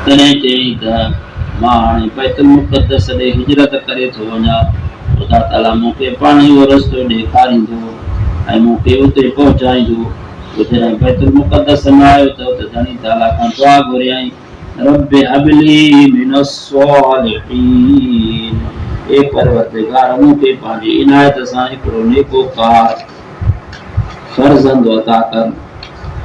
तॾहिं चयईं त मां हाणे बैतुल मुक़द्दस ॾे हिजरत करे थो वञा। ख़ुदा ताला मूंखे पाण इहो रस्तो ॾेखारींदो ऐं मूंखे उते पहुचाईंदो। जॾहिं बैतुल मुक़द्दस में आयो त उते धणी ताला खां दुआ घुरियईं, रब्बि हबली मिनस्सालिहीन, ए परवरदिगार मूंखे पंहिंजी इनायत सां हिकिड़ो नेकोकार फर्ज़ंद अता कर।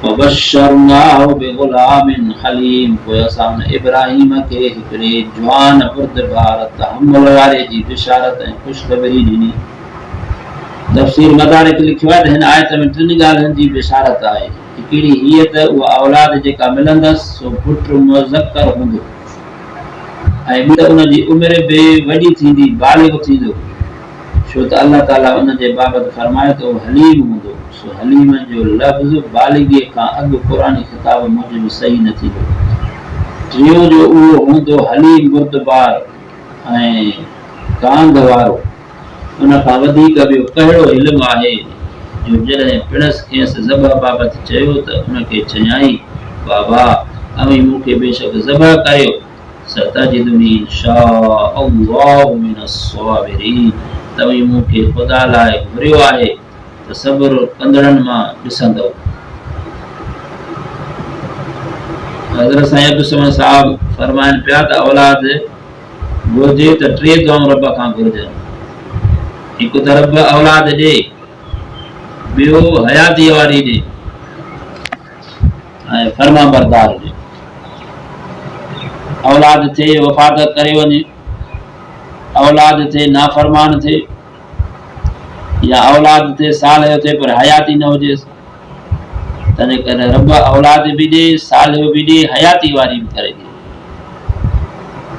वबशरनाहु बिगुलामिन हलीम, पोइ असां इब्राहिम खे हिकिड़े जवान बुर्दबार तहम्मुल वारे जी बिशारत ऐं ख़ुशख़बरी ॾिनी। तफ़सीर मदारिक लिखियो आहे त हिन आयत में टिनि ॻाल्हियुनि जी बिशारत आहे। हिकिड़ी हीअ त उहा औलाद जेका मिलंदसि सो पुट मुज़क्कर हूंदो, ऐं ॿी त उनजी उमिरि बि वॾी थींदी, बालिग़ थींदो, छो त अल्लाह ताला उनजे बाबति फरमाए त उहो हलीम हूंदो। सो हलीम जो लफ़्ज़ बालिग़ीअ खां अॻु क़ुरानी ख़िताब मूजिबि सही न थींदो। टियों जो उहो हूंदो हलीम बुर्दबार ऐं कांग वारो। उन खां वधीक ॿियो कहिड़ो इल्मु आहे जो जॾहिं पिणस खेसि ज़बह बाबति चयो त उनखे चयाईं, बाबा अवी मूंखे बेशक ज़बह करियो, सतजिदुनी इंशाअल्लाहु मिनस्साबिरीन, तव्हीं मूंखे ख़ुदा लाइ घुरियो आहे त सब्र कंदड़नि मां ॾिसंदव। हज़रत साईं अब्दुल साहब फरमाइनि पिया त औलाद घुरिजे त टे दुआऊं रब खां घुरिजनि। हिकु त रब औलाद ॾे, ॿियो हयाती वारी ॾे ऐं फर्मा बरदार ॾे। औलाद थे वफ़ात करे वञे, औलाद थे नाफ़रमान थे, या औलाद थे सालिह थे पर हयाती न हुजेसि। तंहिं करे रब औलाद बि ॾे, सालिह बि ॾे, हयाती वारी बि करे ॾे।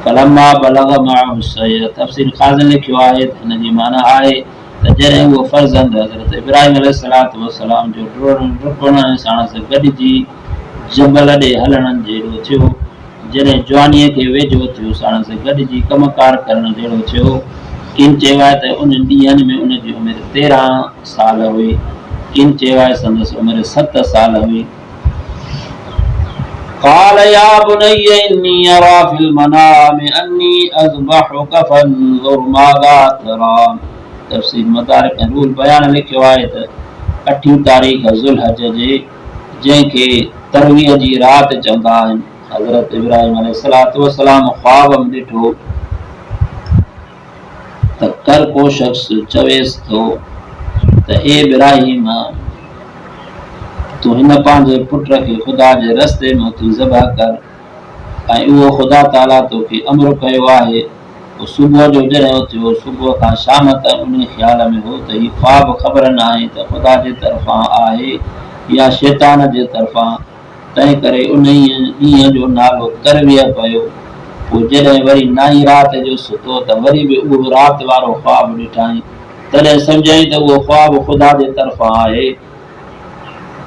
फलम्मा बलग़ मअहु सय, तफ़सीर ख़ाज़िन लिखियो आहे त हिन जी माना आहे त जॾहिं उहो फर्ज़ंद हज़रत इब्राहिम अलैहिस्सलातु वस्सलाम जो डुकण साण गॾिजी जबल ॾे हलण जहिड़ो थियो, जॾहिं जवानीअ खे वेझो थियो साण गॾिजी कमकार करण जहिड़ो थियो, किन चयो आहे त उन ॾींहंनि में उनजी उमिरि 13 साल हुई, किन चयो आहे संदसि उमिरि 7 साल हुई। قال يا بني إني أرى في المنام أني أذبحك فانظر ماذا ترى। तफ़सीर मदारिक ऐं रूल बयान लिखियो आहे त 8 तारीख़ ज़ुल्हज जे, जंहिंखे तरवीह जी राति चवंदा आहिनि, हज़रत इब्राहिम अलैहिस्सलातु वस्सलाम ख्वाब में ॾिठो त कर को शख़्स चवेसि थो त ए इब्राहिम, तूं हिन पंहिंजे पुट खे ख़ुदा जे रस्ते में उथी ज़बह कर, ऐं उहो ख़ुदा ताला तोखे अमर कयो आहे। पोइ सुबुह जो जॾहिं उथियो, सुबुह खां शाम ताईं उन ख़्याल में हो त हीउ ख्वाब ख़बर न आहे त ख़ुदा जे तरफ़ां आहे या शैतान जे तरफ़ां। तंहिं करे उन ॾींहं जो नालो तरवीह पियो। पोइ जॾहिं वरी नाई राति जो सुतो त वरी बि उहो राति वारो ख्वाब ॾिठाई, तॾहिं सम्झाई त उहो ख्वाब ख़ुदा जे तरफ़ां आहे।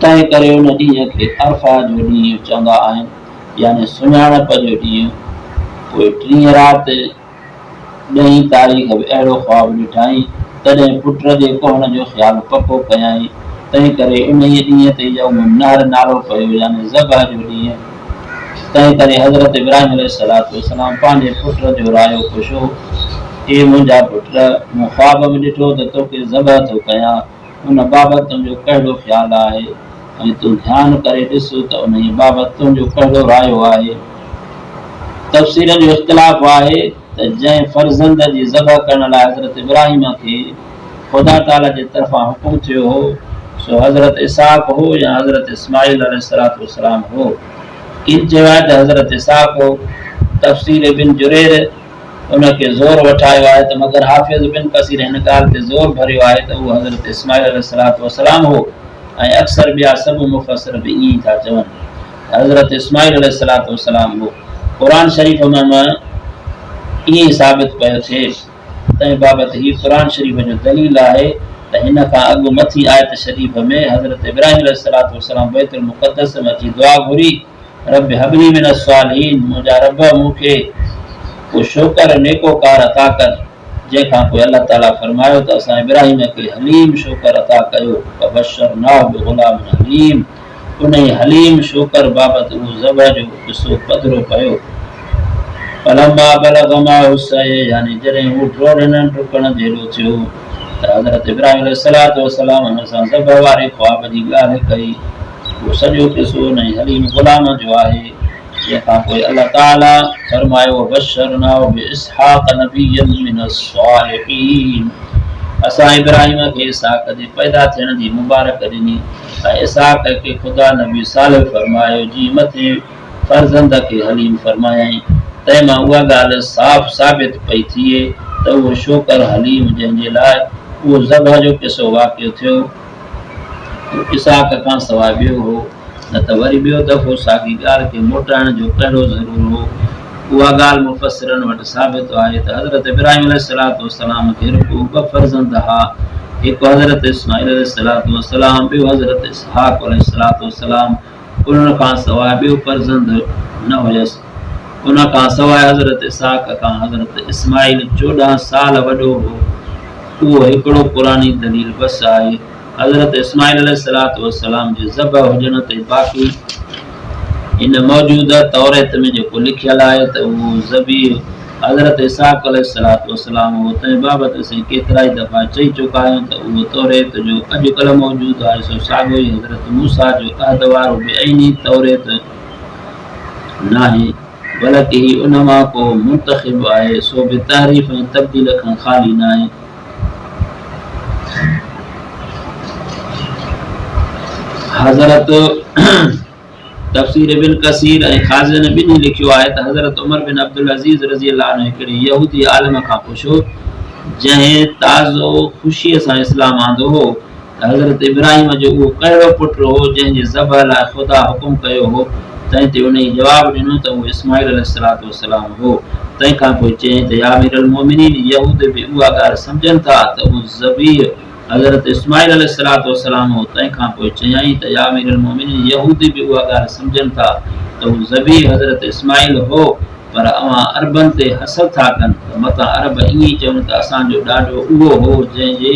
तंहिं करे उन ॾींहं खे अरफा जो ॾींहुं चवंदा आहिनि, यानी सुञाणप जो ॾींहुं। पोइ 3 राति 10 तारीख़ बि अहिड़ो ख्वाब ॾिठाई, तॾहिं पुट जे कोहण जो ख़्यालु पको कयाई। तंहिं करे उन ॾींहं ते यौम नहर नालो पियो, यानी ज़बह जो ॾींहुं। तंहिं करे हज़रत इब्राहिम अलैहिस्सलातु वस्सलाम पंहिंजे पुट जो रायो पुछो, ए मुंहिंजा पुट, मूं ख्वाब में ॾिठो त तोखे ज़बह थो कयां, उन बाबति तुंहिंजो कहिड़ो ख़्यालु आहे, ऐं तूं ध्यानु करे ॾिस त उन बाबति तुंहिंजो कहिड़ो रायो आहे। तफ़सीर जो इख़्तिलाफ़ आहे त जंहिं फर्ज़ंद जी ज़बह करण लाइ हज़रत इब्राहिम खे ख़ुदा ताला जे तरफ़ां हुकुम थियो हो, सो हज़रत इसहाक़ हो या हज़रत इस्माइल अलैहिस्सलातु वस्सलाम हो। किन चयो आहे त हज़रत इसहाक़ हो। तफ़सीर बिन जुरैर उनखे ज़ोर वठायो आहे त मगर हाफ़िज़ बिन कसीर हिन ॻाल्हि ते ज़ोर भरियो आहे त उहो हज़रत इस्माइल अलैहिस्सलातु वस्सलाम हो, ऐं अक्सर ॿिया सभु मुफ़स्सिर बि ईअं था चवनि हज़रत इस्माइल अलैहिस्सलातु वस्सलाम हो। क़ुरान शरीफ़ में ईअं साबित पियो थिए। तंहिं बाबति हीउ क़ुरान शरीफ़ जो दलील आहे त हिन खां अॻु मथी आयत शरीफ़ में हज़रत इब्राहिम अलैहिस्सलातु वस्सलाम बैतुल मुक़द्दस में अची दुआ घुरी, रब हबली मिनस्सालिहीन, मुंहिंजा रब मूंखे को शोकर नेकोकार अता कर, जंहिंखां पोइ अल्लाह ताला फरमायो त असां इब्राहिम खे हलीम शोकर अता कयो। वबशरनाहु बिग़ुलामिन हलीम, उन हलीम शोकर बाबति उहो ज़बह जो क़िसो पधिरो पियो। फलम्मा बलग माहु सय यानी जॾहिं हू डोड़ण डुकण जहिड़ो थियो त हज़रत इब्राहिम अलैहिस्सलातु वस्सलाम हुन सां ज़ब वारे ख्वाब जी ॻाल्हि कई। वो सॼो किसो हुन हलीम ग़ुलाम जो आहे। तंहिंखां पोइ अल्लाह ताला फरमायो वबशरनाहु बिइस्हाक़ नबिय्यन मिनस्सालिहीन। असां इब्राहिम खे इसहाक़ जे पैदा थियण जी मुबारक ॾिनी ऐं इसहाक़ खे ख़ुदा नबी सालिह फरमायो जी मथे फर्ज़ंद खे हलीम फरमायईं। तंहिं मां उहा ॻाल्हि साफ़ साबित पई थिए त उहो शोकर हलीम जंहिंजे लाइ उहो ज़बह जो किसो वाक़ियो थियो इसहाक़ खां सवाइ ॿियो हो, न त वरी ॿियो दफ़ो साॻी ॻाल्हि खे मोटाइण जो कहिड़ो ज़रूर हो। उहा ॻाल्हि मुफ़स्सिरनि वटि साबित आहे त हज़रत इब्राहिम अलैहिस्सलातु वस्सलाम खे रुॻो ॿ फर्ज़ंद हुआ, हिकु हज़रत इस्माइल अलैहिस्सलातु वस्सलाम, ॿियो हज़रत इसहाक़ अलैहिस्सलातु वस्सलाम। उन्हनि खां सवाइ ॿियो फर्ज़ंद न हुयसि। उन खां सवाइ हज़रत इसहाक़ खां हज़रत इस्माइल 14 साल वॾो हो। उहो हिकिड़ो पुरानी दलील बस आहे। हज़रत इस्माइल अलैहिस्सलातु वस्सलाम जे ज़बह हुजण ते बाक़ी इन मौजूदा तौरेत में जेको लिखियल आहे त उहो ज़बीह हज़रत इसहाक़ अलैहिस्सलातु वस्सलाम हो। तंहिं बाबति असीं केतिरा ई दफ़ा चई चुका आहियूं त उहो तौरेत जो अॼुकल्ह मौजूदु आहे सो साॻियो ई हज़रत मूसा जो अहद वारो बेअईनी तौरेत नाहे, बल्कि उन मां को मुंतखिब आहे, सो बि तहरीफ़ ऐं तब्दील खां ख़ाली न आहे। हज़रत तफ़सीर इब्न कसीर ऐं ख़ाज़िन ॿिन्ही लिखियो आहे त हज़रत उमर बिन अब्दुल अज़ीज़ रज़ी अल्लाह अन्हु हिकिड़े यहूदी आलिम खां पुछो जंहिं ताज़ो ख़ुशीअ सां इस्लाम आंदो हो त हज़रत इब्राहिम जो उहो कहिड़ो पुटु हो जंहिंजे ज़बह लाइ ख़ुदा हुकुम कयो हो। तंहिं ते उन जवाबु ॾिनो त उहो इस्माइल अलैहिस्सलातु वस्सलाम हो। तंहिंखां पोइ चयईं त या अमीरुल मोमिनीन यहूद बि उहा ॻाल्हि सम्झनि था त उहो ज़बीह हज़रत इस्माइल अलैहिस्सलातु वस्सलाम हो। तंहिंखां पोइ चयईं त या अमीरुल मोमिनीन यहूदी बि उहा ॻाल्हि सम्झनि था त उहो ज़बीह हज़रत इस्माइल हो। पर अवां अरबनि ते हसद था कनि त मथां अरब ईअं ई चवनि त असांजो ॾाॾो उहो हो जंहिंजे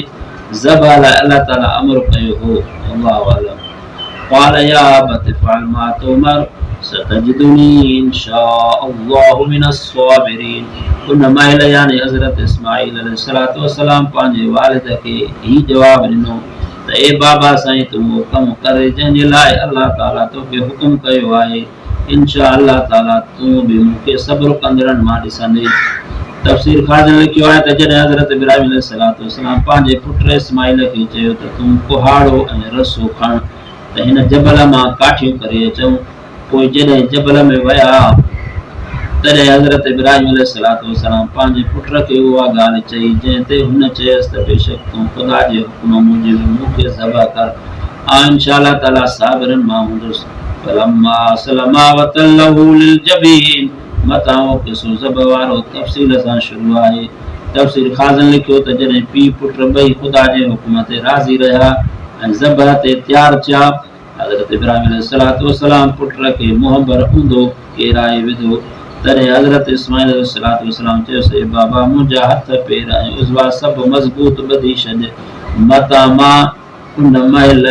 ज़बह लाइ अल्लाह ताला अमर कयो हो। अल्लाहु अलम। क़ाल या अबत फ़अल मा तुमर सतजिदुनी इंशाअल्लाहु मिनस्साबिरीन। उन महिल यानी हज़रत इस्माइल अलैहिस्सलातु वस्सलाम पंहिंजे वालिद खे ही जवाबु ॾिनो त ए बाबा साईं तूं उहो कमु करे जंहिंजे लाइ अल्लाह ताला तोखे हुकुम कयो आहे। इंशा अल्लाह ताला तूं बि मूंखे सब्र कंदड़नि मां ॾिसंदे। तफ़सीर ख़ाज़िन लिखियो आहे त जॾहिं हज़रत इब्राहिम अलैहिस्सलातु वस्सलाम पंहिंजे पुट इस्माइल खे चयो त तूं कुहाड़ो ऐं रसो खण त हिन जबल मां काठियूं करे अचूं। पोइ जॾहिं जबल में विया तॾहिं हज़रत इब्राहिम अलैहिस्सलातु वस्सलाम पंहिंजे पुट खे उहा ॻाल्हि चई जंहिं ते हुन चयसि त बेशक तूं ख़ुदा जे हुकुम मूजिब मूंखे ज़बह कर ऐं इंशा अल्लाह ताला साबिरनि मां हूंदुसि। फलम्मा असलमा वतल्लहु लिलजबीन। मथां उहो किसो ज़बह वारो तफ़सील सां शुरू आहे। तफ़सीर ख़ाज़िन लिखियो त जॾहिं पीउ पुट ॿई ख़ुदा जे हुकुम ते राज़ी रहिया ऐं ज़बह ते तयारु थिया हज़रत इब्राहिम अलैहिस्सलातु वस्सलाम पुट खे मुंहुं भर ऊंधो केराए विधो। तॾहिं हज़रत इस्माइल अलैहिस्सलातु वस्सलाम चयोसि ए बाबा मुंहिंजा हथ पेर ऐं उज़वा सभु मज़बूत ॿधी छॾ। मतां मां उन महिल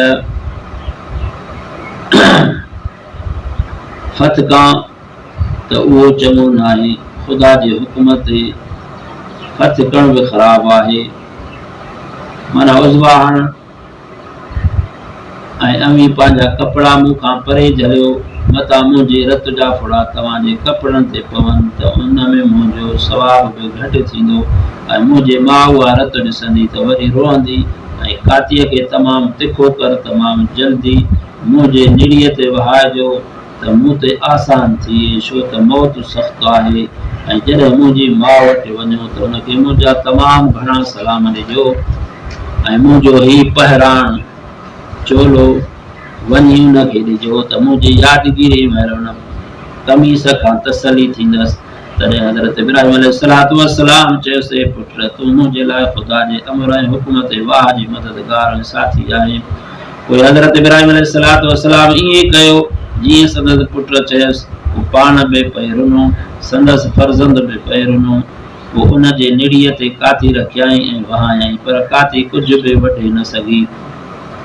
फतकां त उहो चङो न आहे। ख़ुदा जे हुकुम ते फतकण बि ख़राब आहे। माना उज़वा हणण ऐं अमी पंहिंजा कपिड़ा मूंखां परे झलियो मतां मुंहिंजे रत जा फुड़ा तव्हांजे कपिड़नि ते पवनि त उन में मुंहिंजो सवाब बि घटि थींदो ऐं मुंहिंजे माउ उहा रत ॾिसंदी त वरी रोअंदी ऐं कातीअ खे तमामु तिखो कर तमामु जल्दी मुंहिंजे निड़ीअ ते वहाइजो त मूं ते आसान थिए छो त मौत सख़्तु आहे। ऐं जॾहिं मुंहिंजी माउ वटि वञो त हुनखे मुंहिंजा तमामु घणा सलाम ॾिजो ऐं मुंहिंजो ही पहिराण चोलो वञी हुनखे ॾिजो त मुंहिंजी यादगिरी महिल हुन कमीस खां तसली थींदसि। तॾहिं हज़रत इब्राहिम अलैहिस्सलातु वस्सलाम चयोसि ए पुट तूं मुंहिंजे लाइ ख़ुदा जे अमर ऐं हुकुम ते वाह जी मददगार ऐं साथी आहे। पोइ हज़रत इब्राहिम अलैहिस्सलातु वस्सलाम ईअं कयो जीअं संदसि पुट चयसि। हू पाण बि पई रुनो संदसि फर्ज़ंद बि पई रुनो। पोइ उन जे निड़ीअ ते काती रखियाईं ऐं वहायईं पर काती कुझु बि वढे न सघी।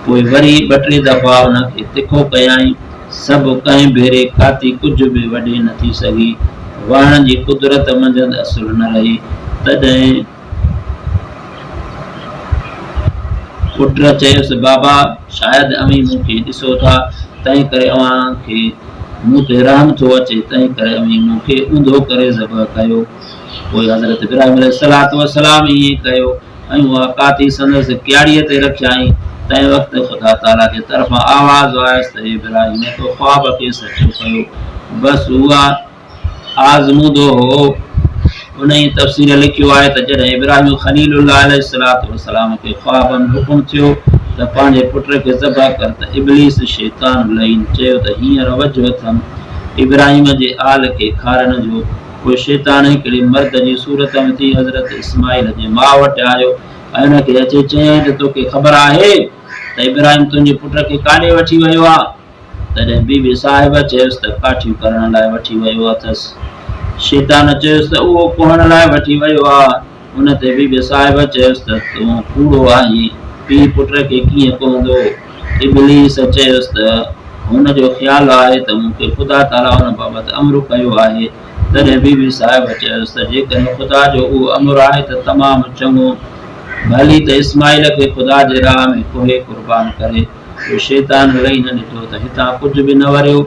पोइ वरी 2-3 दफ़ा उनखे तिखो कयाईं। सभु कंहिं भेरे काती कुझु बि वढे न थी सघी। वण जी कुदरत मंझंदि असुर न रही। तॾहिं पुट चयुसि बाबा शायदि अमीं मूंखे ॾिसो था, तंहिं करे अव्हांखे मूं ते रहम थो अचे, तंहिं करे अमीं मूंखे ऊंधो करे ज़बह कयो। पोइ हज़रत इब्राहिम अलैहिस्सलातु वस्सलाम ईअं कयो ऐं उहा काती संदसि क्यारीअ ते रखियाईं। तंहिं वक़्तु ख़ुदा ताला जे तरफ़ां आवाज़ आयसि त इब्राहिम तो ख्वाब खे सचो कयो। बसि उहा आज़मूदो हो। उन ई तफ़सीर लिखियो आहे त जॾहिं इब्राहिम ख़लीलुल्लाह अलैहिस्सलातु वस्सलाम खे ख्वाब में हुकुम थियो त पंहिंजे पुट खे ज़बह कर, त इब्लीस शैतान लईन चयो त हींअर वजो अथमि इब्राहिम जे आल खे खारण जो। पोइ शैतान हिकिड़े मर्द जी सूरत में थी हज़रत इस्माइल जे माउ वटि आयो ऐं हुनखे अचे चयईं त तोखे ख़बर आहे त इब्राहिम तुंहिंजे पुट खे काॾे वठी वियो आहे? तॾहिं बीबी साहिब चयुसि त काठियूं करण लाइ वठी वियो अथसि। शैतान चयुसि त उहो कुहण लाइ वठी वियो आहे। उन ते बीबी साहिब चयुसि त तूं कूड़ो आहीं, पीउ पुट खे कीअं कुहंदो? इब्लीस चयुसि त हुनजो ख़्यालु आहे त मूंखे ख़ुदा ताला हुन बाबति अमरु कयो आहे। तॾहिं बीबी साहिब चयुसि त जेकॾहिं ख़ुदा जो उहो अमरु आहे त तमामु चङो, भली त इस्माइल खे ख़ुदा जे राह में कोहे क़ुर्बान करे। पोइ शैतान लही न ॾिठो त हितां कुझु बि न वरियो।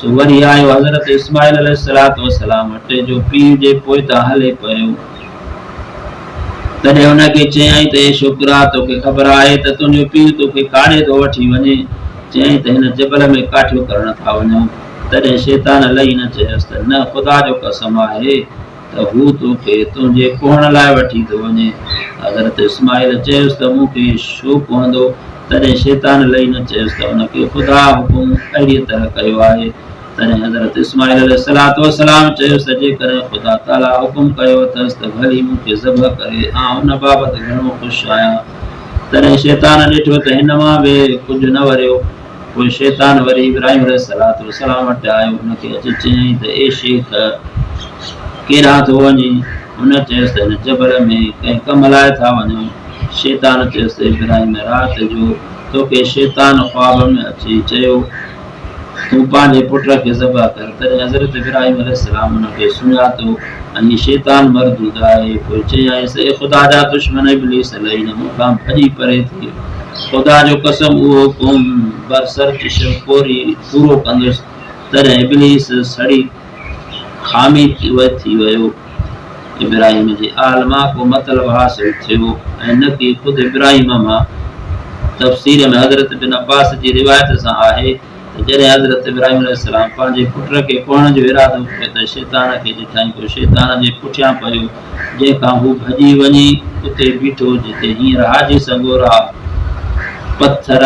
सो वरी आयो हज़रत इस्माइल अलैहिस्सलातु वस्सलाम वटि जो पीउ जे पोइतां हले पियो। तॾहिं हुनखे चयईं त ए छोकिरा, तोखे ख़बर आहे त तुंहिंजो पीउ तोखे काॾे थो वठी वञे? चयईं त हिन जबल में काठियूं करण था वञूं। तॾहिं शैतान लही न चयुसि त न, ख़ुदा जो कसम आहे त हू तोखे तुंहिंजे कुहण लाइ वठी थो वञे। हज़रत इस्माइल चयुसि त मूंखे छो कुहंदो? तॾहिं शैतान लही न चयुसि त हुनखे ख़ुदा हुकुम अहिड़ीअ तरह कयो आहे। तॾहिं हज़रत इस्माइल अलैहिस्सलातु वस्सलाम चयुसि त जेकॾहिं ख़ुदा ताला हुकुम कयो अथसि त भली मूंखे ज़बह करे, हुन बाबति घणो ख़ुशि आहियां। तॾहिं शैतान ॾिठो त हिन मां बि कुझु न वरियो। पोइ शैतान वरी इब्राहिम अलैहिस्सलातु वस्सलाम वटि आयो, हुनखे अची चयईं त ए शेख, केॾां थो वञे? हुन चयुसि त हिन जबल में कंहिं कम लाइ था वञूं। शैतान चयुसि त इब्राहिम, राति जो तोखे शैतान ख्वाब में अची चयो तूं पंहिंजे पुट खे ज़बह कर। तॾहिं हज़रत इब्राहिम अलैहिस्सलाम हुनखे सुञातो ऐं शैतान मरदूद आहे। पोइ चयाईंसि ए ख़ुदा जा दुश्मन इब्लीस लही न मूंखां भॼी परे थी। ख़ुदा जो कसम उहो हुकुम बरसर चिशम पूरो कंदुसि। तॾहिं इब्लीस सड़ी खामी थी वियो। इब्राहिम जे आल मां को मतिलबु हासिल थियो ऐं न कि ख़ुदि इब्राहिम मां। तफ़सीर में हज़रत बिन अब्बास जी रिवायत सां आहे त जॾहिं हज़रत इब्राहिम अलैहिस्सलाम पंहिंजे पुट खे कुहण जो इरादो कयो त शैतान खे ॾिठईं। पोइ शैतान जे पुठियां पियो, जंहिंखां हू भॼी वञी उते बीठो जिते हींअर हाजी सगोरा पथर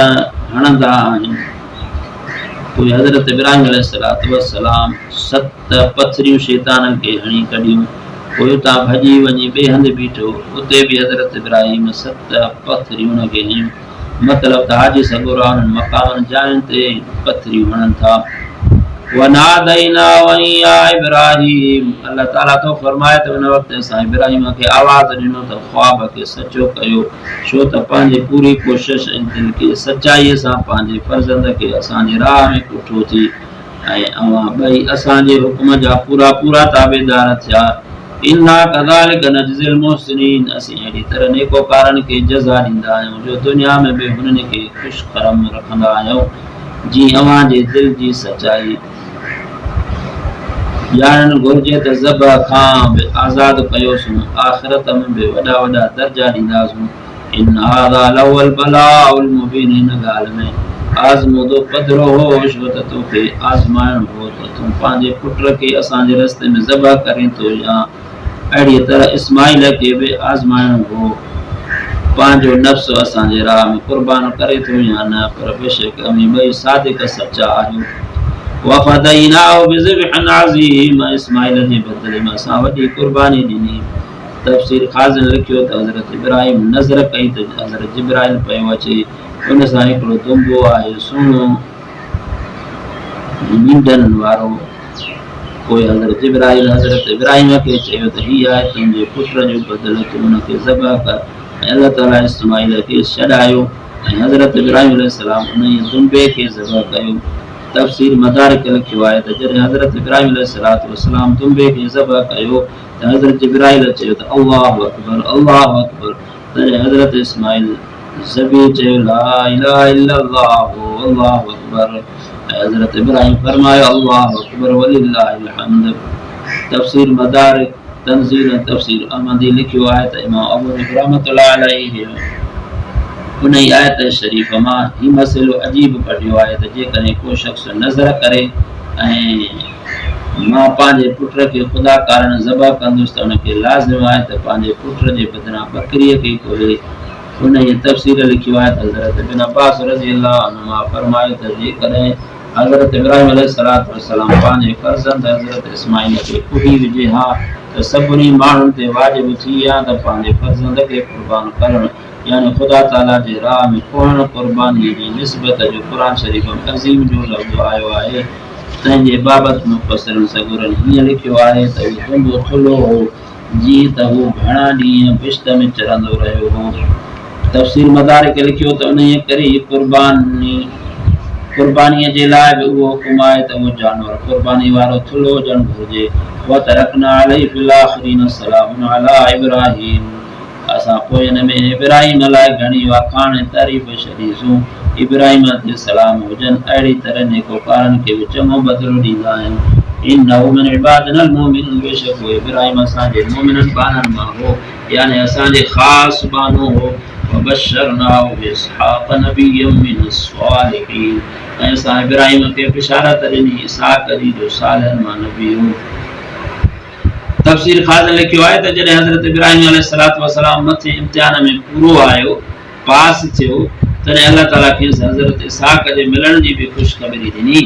हणंदा आहिनि। पोइ हज़रत इब्राहिम अलैहिस्सलातु वस्सलाम 7 पथरियूं शैतान खे हणी कढियूं। पोइ उतां भॼी वञी ॿिए हंधि बीठो, उते बि हज़रत इब्राहिम 7 पथरियूं हुनखे हयूं। मतिलबु त हाजी सगोरा उन्हनि मक़ामनि जायुनि ते पथरियूं हणनि था। इब्राहिम, अल्लाह ताला तो फरमाए त हुन वक़्तु असां इब्राहिम खे आवाज़ ॾिनो त ख्वाब खे सचो कयो, छो त पंहिंजे पूरी कोशिश ऐं दिलि खे सचाईअ सां पंहिंजे फर्ज़ंद खे असांजे राह में पुठो थी ऐं अव्हां ॿई असांजे हुकुम जा पूरा पूरा ताबेदार थिया। इन्ना कज़ालिक नजज़िल मुहसिनीन, असीं अहिड़ी तरह नेकोकारनि खे जज़ा ॾींदा आहियूं जो दुनिया में बि हुननि खे ख़ुशि करम रखंदा आहियूं। जीअं अव्हां जे दिलि जी सचाई ॼाणणु घुरिजे त ज़बह खां बि आज़ादु कयोसीं, आख़िरत में बि वॾा वॾा दर्जा ॾींदासीं। इन हाज़ा लहुल बलाउल मुबीन, हिन ॻाल्हि में आज़मूदो पधिरो हो, छो त तोखे आज़माइणो हो त तूं पंहिंजे पुट खे असांजे रस्ते में ज़बह करीं थो या अहिड़ीअ तरह इस्माइल खे बि आज़माइणो हो, पंहिंजो नफ़्स असांजे राह में क़ुर्बान करे थो या न। पर बेशक अमीं ॿई सादिक सचा आहियूं। वफ़दईनाहु बिज़िब्हिन अज़ीम, इस्माइल जे बदिले में असां वॾी क़ुर्बानी ॾिनी। तफ़सीर ख़ाज़िन लिखियो त हज़रत इब्राहिम नज़र कई त हज़रत जिब्राइल पियो अचे। उन सां हिकिड़ो दुंबो आहे, सुहिणो मींडनि वारो। पोइ हज़रत जिब्राइल हज़रत इब्राहिम खे चयो त हीअ आहे तुंहिंजे पुट जो बदिलो, तूं हुनखे ज़बह कर। ऐं अल्लाह ताला इस्माइल खे छॾायो ऐं हज़रत इब्राहिम अलैहिस्सलाम उन दुंबे खे ज़बह कयो। तफसीर मदारिक लिखियो आहे त जॾहिं हज़रत इब्राहिम अलैहिस्सलातु वस्सलाम तुम्बे खे ज़बह कयो त हज़रत जिब्राइल चयो त अल्लाहु अकबर अल्लाहु अकबर। तॾहिं हज़रत इस्माइल ज़बी चयो ला इलाहा इल्लल्लाहु अल्लाहु अकबर। हज़रत इब्राहिम फरमायो अल्लाहु अकबर वलिल्लाहिल हम्द। तफसीर मदारिक तंज़ील तफसीर अहमदी लिखियो आहे त इमाम अबू हनीफ़ा रहमतुल्लाह अलैहि उन आयत शरीफ़ मां ही मसइलो अजीब कढियो आहे त जेकॾहिं को शख़्स नज़र करे ऐं मां पंहिंजे पुट खे ख़ुदा कारण ज़बह कंदुसि त उनखे लाज़िम आहे त पंहिंजे पुट जे बदिरां बकरीअ खे कोहे। उन जी तफ़सीर लिखियो आहे त हज़रत इब्न अब्बास रज़ियल्लाहु अन्हुमा फरमायो त जेकॾहिं हज़रत इब्राहिम अलैहिस्सलातु वस्सलाम पंहिंजे फर्ज़ंद हज़रत इस्माइल खे कुड़ी विझे हा त सभिनी माण्हुनि ते वाजिब थी विया त पंहिंजे फर्ज़ंद खे क़ुर्बान करणु यानी ख़ुदा ताला जे राह में कोहण क़ुर्बानीअ जी निस्बत जो क़ुरान शरीफ़ में अज़ीम जो लफ़्ज़ आयो आहे। तंहिंजे बाबति मुफ़स्सिरीन सगुरनि हीअं लिखियो आहे त हू दुंबो थुल्हो हो जीअं त हू घणा ॾींहं बिश्त में चरंदो रहियो हो। तफ़सीर मदारिक लिखियो त उन करे क़ुर्बानीअ जे लाइ बि उहो हुकुम आहे त उहो जानवर क़ुर्बानी वारो थुल्हो हुजणु घुरिजे। वतरकना अलैहि फिल आखिरीन सलामुन अला इब्राहीम। असां पोइ हिन में इब्राहिम लाइ घणी वाखाण ऐं तारीफ़ छॾीसूं। इब्राहिम ते सलाम हुजनि अहिड़ी तरह नेकोकारनि खे बि चङो बदिलो ॾींदा आहियूं। इन्नहु मिन इबादिनल मुमिनीन बेशक उहो इब्राहिम असांजे मोमिननि बाननि मां हो यानी असांजे ख़ासि बानो हो। वबशरनाहु बिइस्हाक़ नबिय्यम मिनस सालिहीन। ऐं असां इब्राहिम खे बिशारत ॾिनी इसहाक़ जी जो सालिहनि मां नबी हो। तफसीर खाज़न लिखियो आहे त जॾहिं हज़रत इब्राहिम अलैहिस्सलातु वस्सलाम मथे इम्तिहान में पूरो आयो पास थियो तॾहिं अल्लाह ताला खेसि हज़रत इसहाक़ जे मिलण जी बि ख़ुशख़बरी ॾिनी।